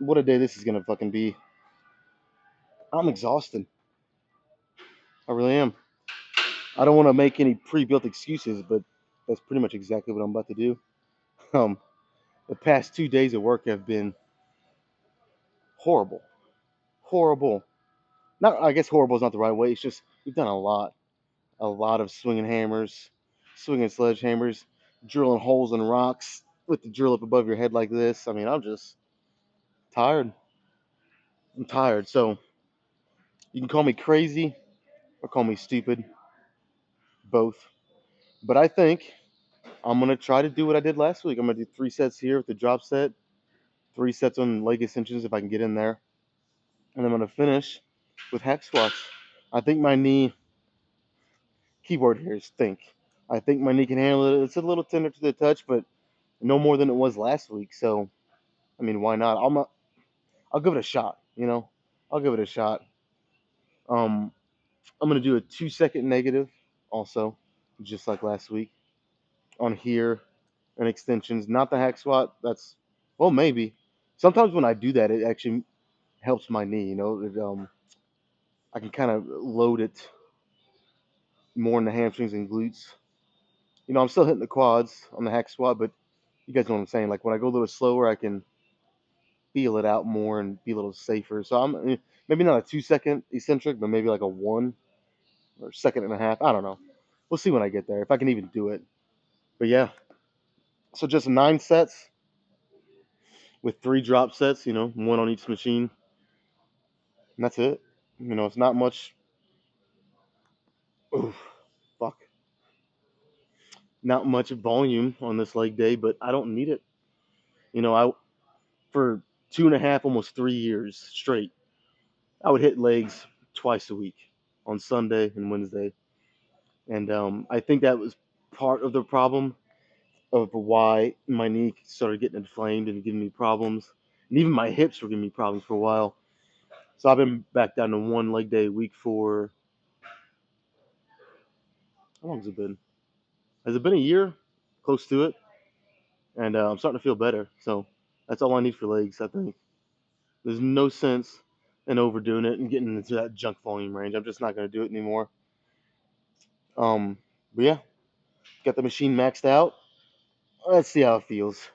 what a day this is gonna fucking be. I'm exhausted. I really am. I don't want to make any pre-built excuses, but that's pretty much exactly what I'm about to do. Um, the past 2 days of work have been horrible, horrible. Not, I guess horrible is not the right way. It's just we've done a lot of swinging hammers, swinging sledgehammers, drilling holes in rocks with the drill up above your head like this. I mean, I'm just tired. I'm tired. So you can call me crazy or call me stupid, both. But I think I'm gonna try to do what I did last week. I'm gonna do 3 sets here with the drop set, 3 sets on leg extensions if I can get in there, and I'm gonna finish with hack squats. I think my knee, keyword here is think. I think my knee can handle it. It's a little tender to the touch, but no more than it was last week. So I mean, why not? I'll give it a shot. I'll give it a shot. Um, I'm gonna do a 2 second negative also, just like last week on here and extensions. Not the hack squat. That's well maybe. Sometimes when I do that, it actually helps my knee. I can kind of load it more in the hamstrings and glutes. I'm still hitting the quads on the hack squat, but you guys know what I'm saying. Like when I go a little slower, I can feel it out more and be a little safer. So maybe not a 2 second eccentric, but maybe like a 1 or 1.5 seconds. I don't know. We'll see when I get there if I can even do it. But yeah, so just 9 sets with 3 drop sets. One on each machine, and that's it. It's not much. Oof, fuck, not much volume on this leg day, but I don't need it. I for 2.5, almost 3 years straight, I would hit legs twice a week on Sunday and Wednesday, and I think that was part of the problem of why my knee started getting inflamed and giving me problems, and even my hips were giving me problems for a while. So I've been back down to one leg day a week for how long has it been? Has it been a year? Close to it, and I'm starting to feel better. So that's all I need for legs, I think. There's no sense in overdoing it and getting into that junk volume range. I'm just not going to do it anymore. Um, but yeah, got the machine maxed out. Let's see how it feels.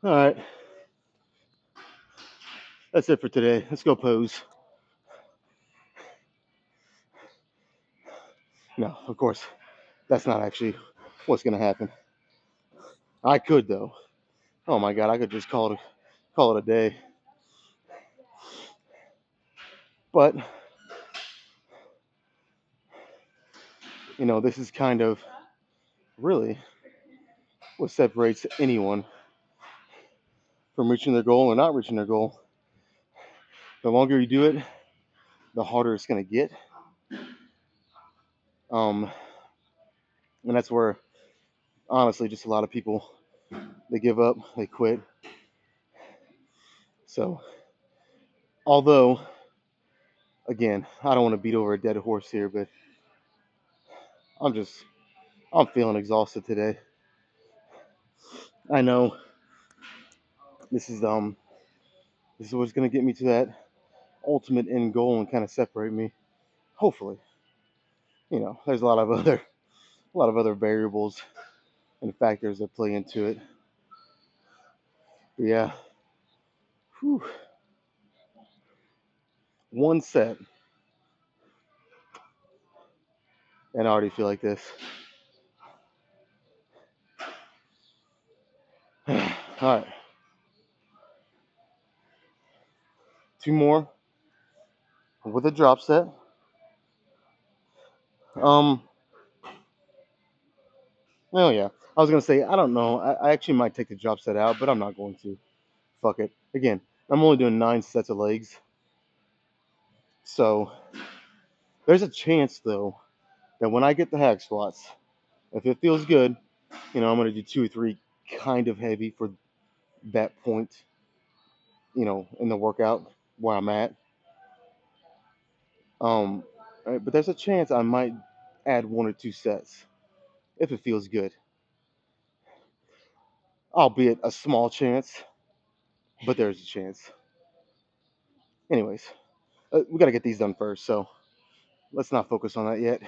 All right, that's it for today. Let's go pose. No, of course, that's not actually what's gonna happen. I could though. Oh my god, I could just call it a day. But this is kind of really what separates anyone from reaching their goal or not reaching their goal. The longer you do it, the harder it's gonna get. Um, and that's where honestly just a lot of people they give up, they quit. So although again, I don't want to beat over a dead horse here, but I'm just I'm feeling exhausted today. I know this is um this is what's gonna get me to that ultimate end goal and kind of separate me. Hopefully, there's a lot of other variables and factors that play into it. But yeah, whew, one set, and I already feel like this. All right, two more with a drop set. Um, oh yeah, I was gonna say I don't know. I actually might take the drop set out, but I'm not going to. Fuck it. Again, I'm only doing 9 sets of legs, so there's a chance though that when I get the hack squats, if it feels good, I'm gonna do 2 or 3 kind of heavy for that point, in the workout where I'm at. Um, but there's a chance I might add 1 or 2 sets if it feels good, albeit a small chance, but there's a chance. Anyways, we got to get these done first, so let's not focus on that yet.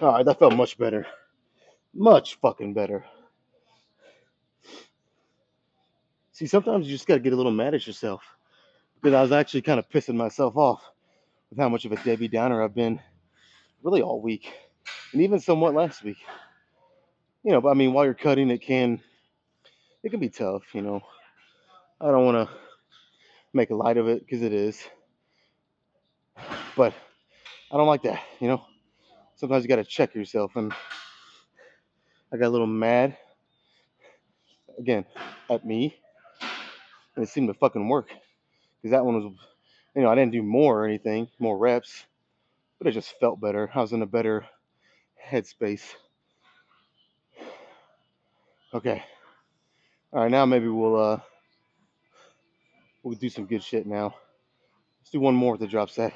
All right, that felt much better, much fucking better. See, sometimes you just got to get a little mad at yourself because I was actually kind of pissing myself off with how much of a Debbie Downer I've been really all week, and even somewhat last week. But I mean, while you're cutting, it can be tough. I don't want to make a light of it because it is, but I don't like that. Sometimes you got to check yourself, and I got a little mad again at me, and it seemed to fucking work because that one was, I didn't do more or anything, more reps, but it just felt better. I was in a better headspace. Okay, all right, now maybe we'll do some good shit now. Let's do one more with the drop set.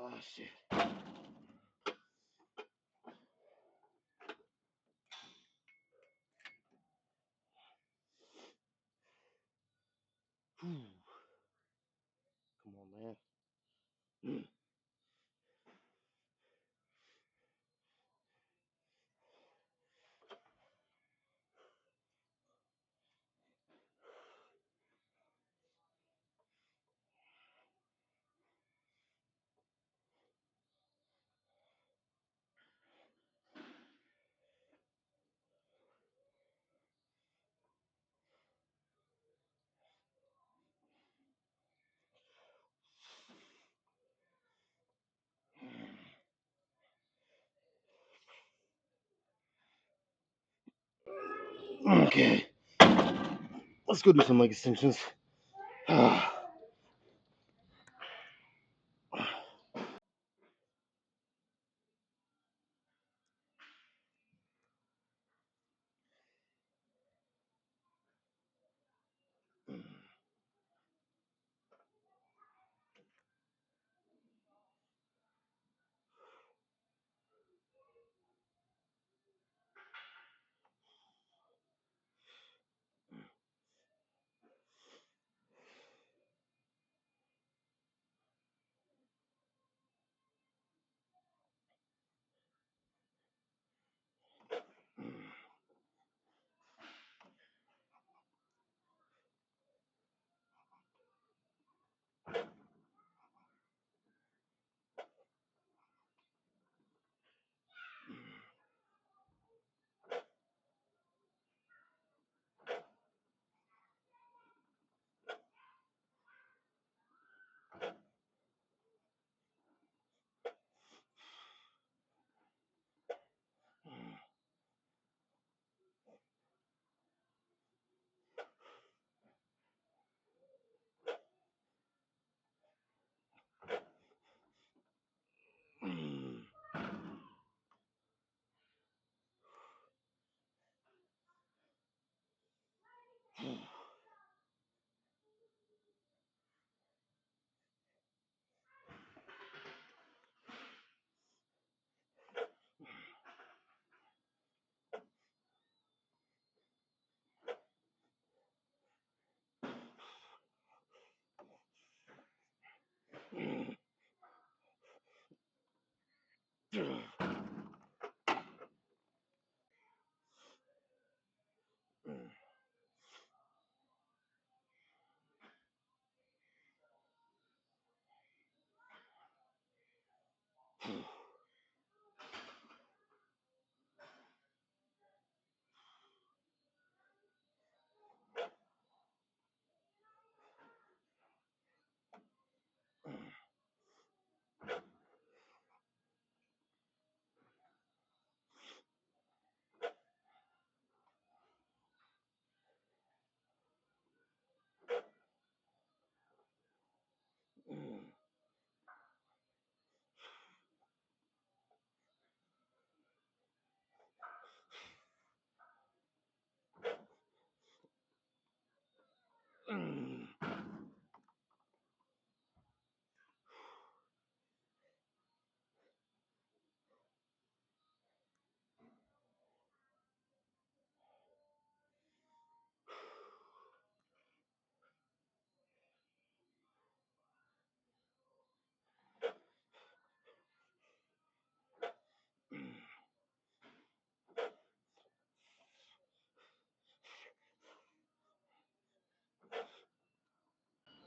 Oh, shit. Whew. Come on, man. Okay. Let's go do some leg extensions.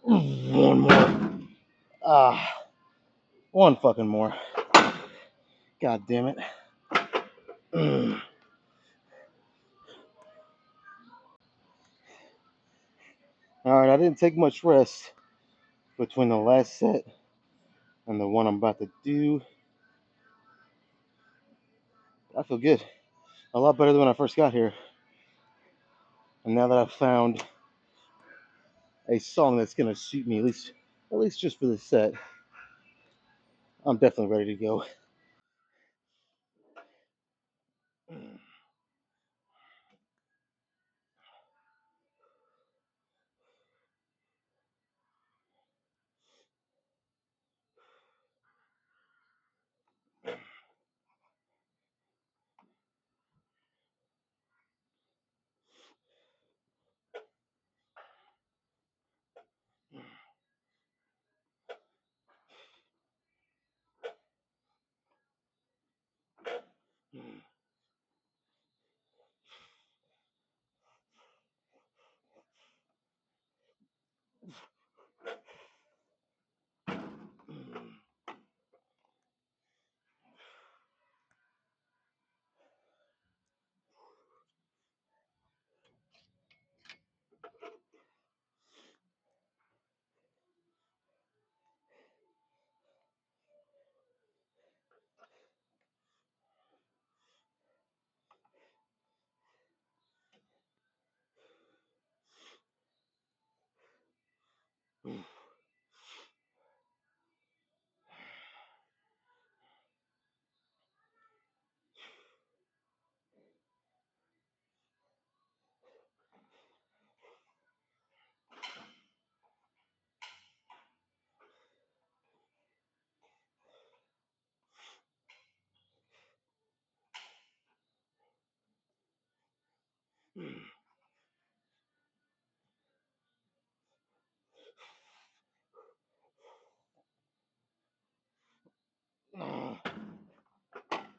One more. Ah, one fucking more. God damn it. Alright, I didn't take much rest between the last set and the one I'm about to do. I feel good. A lot better than when I first got here. And now that I've found a song that's gonna suit me, at least just for this set, I'm definitely ready to go.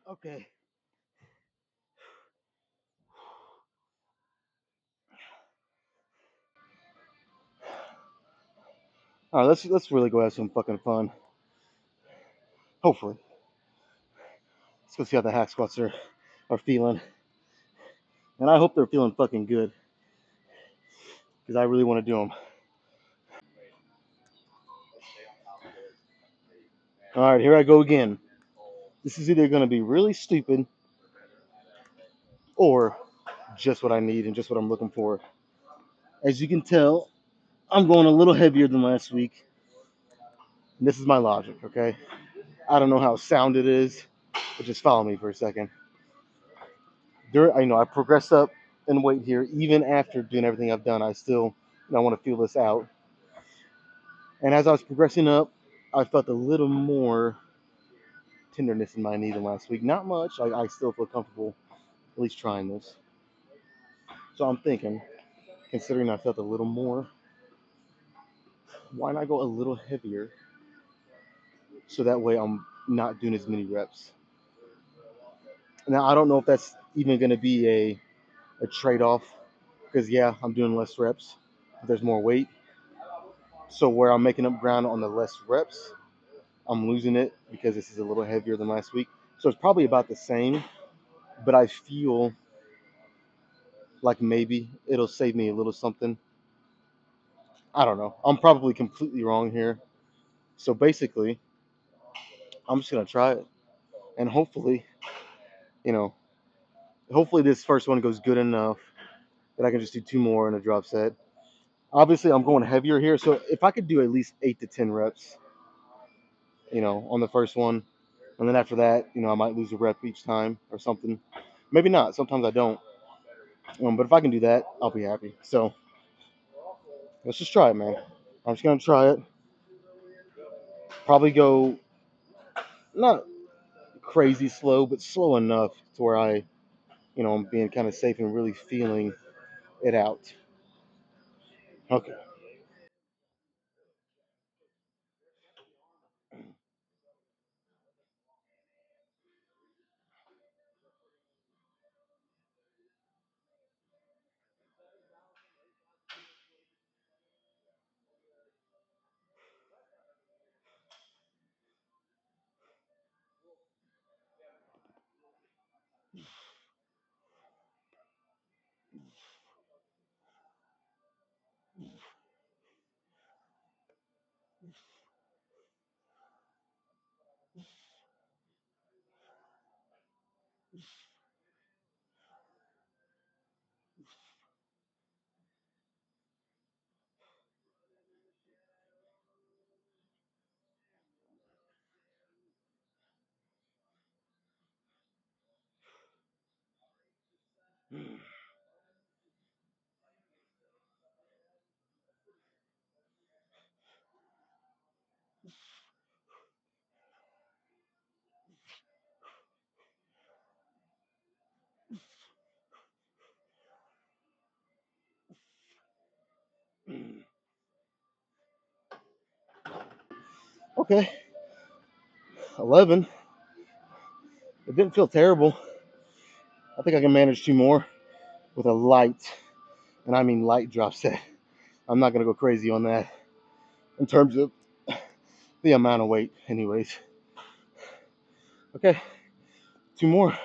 Okay. All right, let's really go have some fucking fun. Hopefully, let's go see how the hack squats are feeling, and I hope they're feeling fucking good because I really want to do them. All right, here I go again. This is either going to be really stupid or just what I need and just what I'm looking for. As you can tell, I'm going a little heavier than last week. And this is my logic, okay? I don't know how sound it is, but just follow me for a second. I progressed up in weight here, even after doing everything I've done. I still, I want to feel this out. And as I was progressing up, I felt a little more tenderness in my knee than last week. Not much. I still feel comfortable at least trying this. So I'm thinking, considering I felt a little more, why not go a little heavier so that way I'm not doing as many reps? Now I don't know if that's even going to be a trade-off because yeah, I'm doing less reps. But there's more weight, so where I'm making up ground on the less reps, I'm losing it because this is a little heavier than last week. So it's probably about the same, but I feel like maybe it'll save me a little something. I don't know. I'm probably completely wrong here. So basically, I'm just gonna try it, and you know, hopefully this first one goes good enough that I can just do two more in a drop set. Obviously, I'm going heavier here, so if I could do at least 8 to 10 reps, on the first one, and then after that, I might lose a rep each time or something. Maybe not. Sometimes I don't. But if I can do that, I'll be happy. So let's just try it, man. I'm just gonna try it. Probably go not crazy slow, but slow enough to where I'm being kind of safe and really feeling it out. Okay. Okay. 11. It didn't feel terrible. I think I can manage two more with a light, and I mean light drop set. I'm not gonna go crazy on that in terms of the amount of weight, anyways. Okay, two more.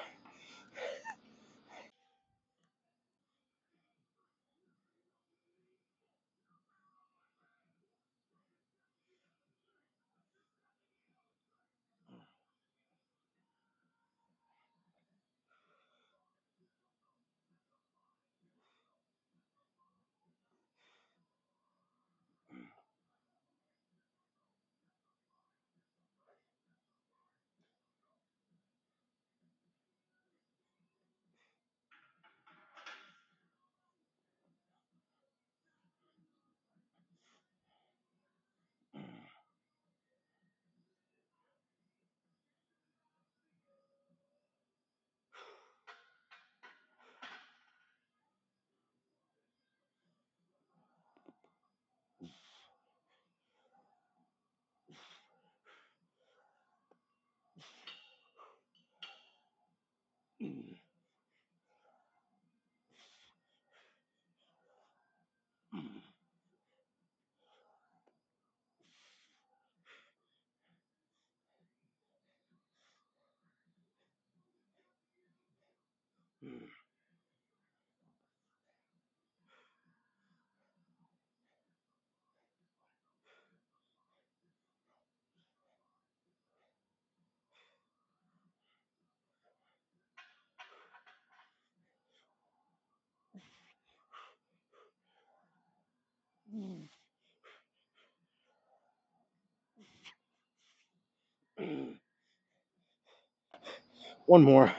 One more.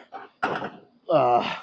Uh,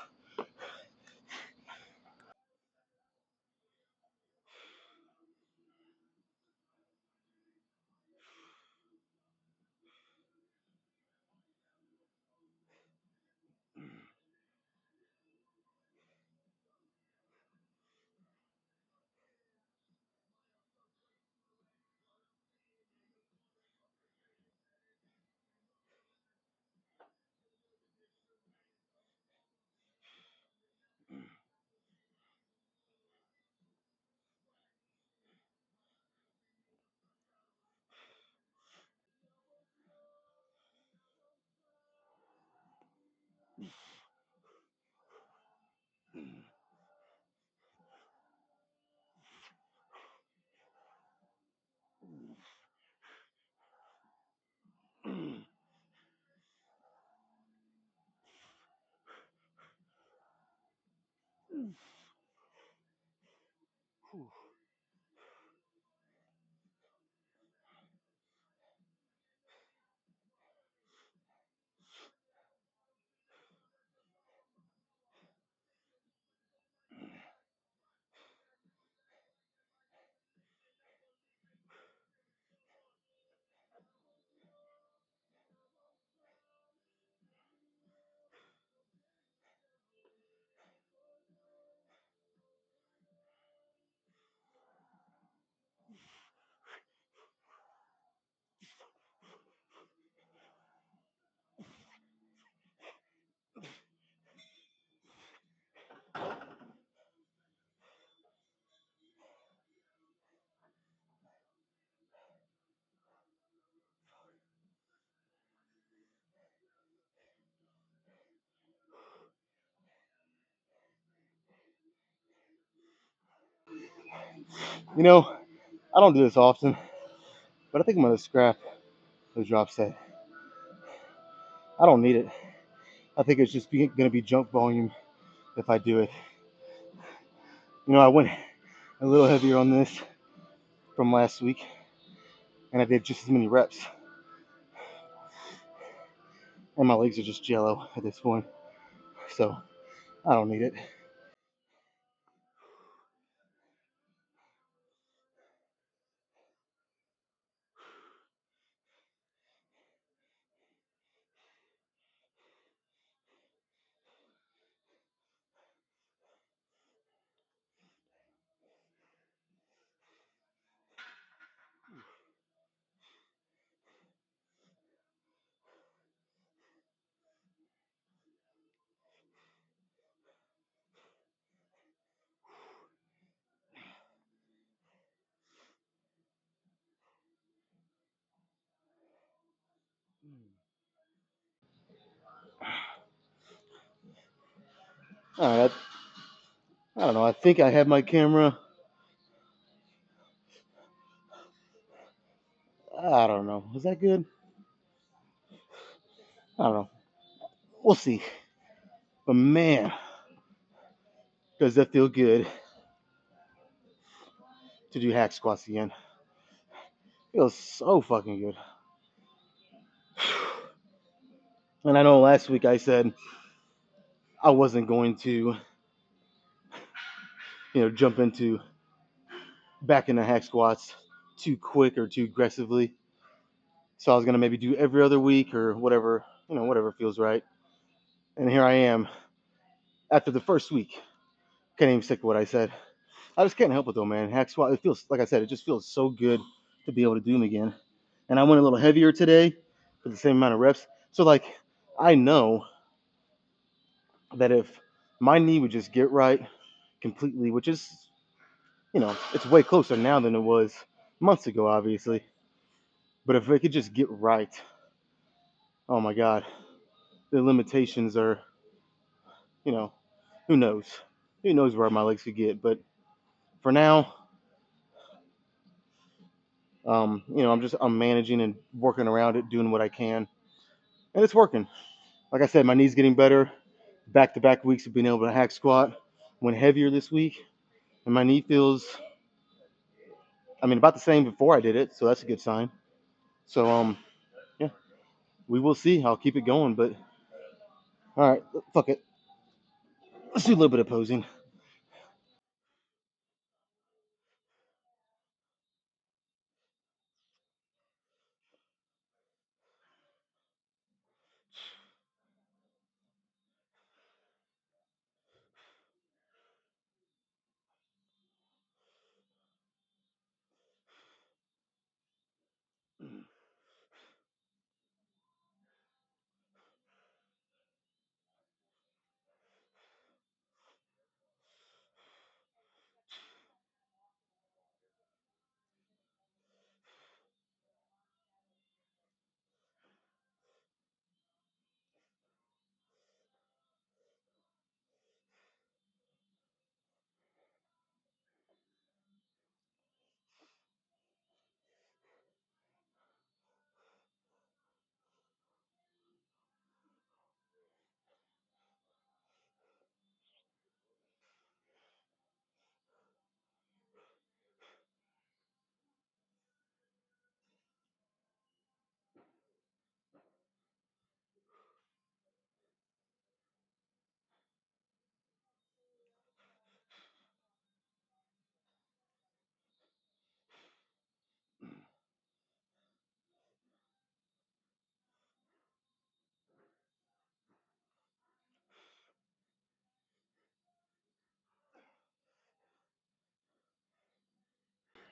you know, I don't do this often, but I think I'm gonna scrap the drop set. I don't need it. I think it's just gonna be junk volume if I do it. I went a little heavier on this from last week, and I did just as many reps, and my legs are just jello at this point, so I don't need it. All right, I don't know. I think I have my camera. I don't know. Was that good? I don't know. We'll see. But man, does that feel good to do hack squats again? Feels so fucking good. And I know last week I said I wasn't going to, jump into back into hack squats too quick or too aggressively. So I was gonna maybe do every other week or whatever, whatever feels right. And here I am after the first week. Can't even stick to what I said. I just can't help it though, man. Hack squat, it feels like I said, it just feels so good to be able to do them again. And I went a little heavier today for the same amount of reps. So like I know that if my knee would just get right completely, which is, it's way closer now than it was months ago, obviously. But if it could just get right, oh my God, the limitations are, you know, who knows? Who knows where my legs could get? But for now, I'm managing and working around it, doing what I can, and it's working. Like I said, my knee's getting better. Back-to-back weeks of being able to hack squat. Went heavier this week, and my knee feels I mean, about the same before I did it, so that's a good sign. So yeah, we will see. I'll keep it going, but all right, fuck it. Let's do a little bit of posing.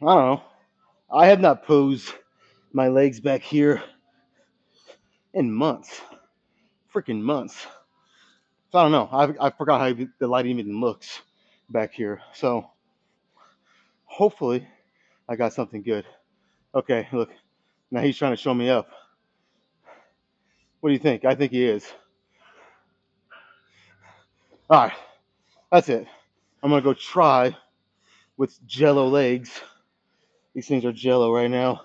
I don't know. I have not posed my legs back here in months, freaking months. So I don't know. I forgot how the light even looks back here. So hopefully I got something good. Okay, look. Now he's trying to show me up. What do you think? I think he is. All right, that's it. I'm gonna go try with Jello legs. These things are Jello right now.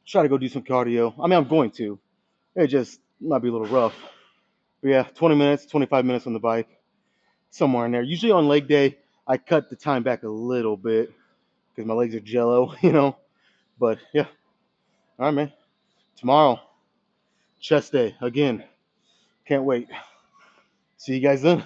Try to go do some cardio. I mean, I'm going to. It just might be a little rough. But yeah, 20 minutes, 25 minutes on the bike, somewhere in there. Usually on leg day, I cut the time back a little bit because my legs are Jello, you know. But yeah, all right, man. Tomorrow, chest day again. Can't wait. See you guys then.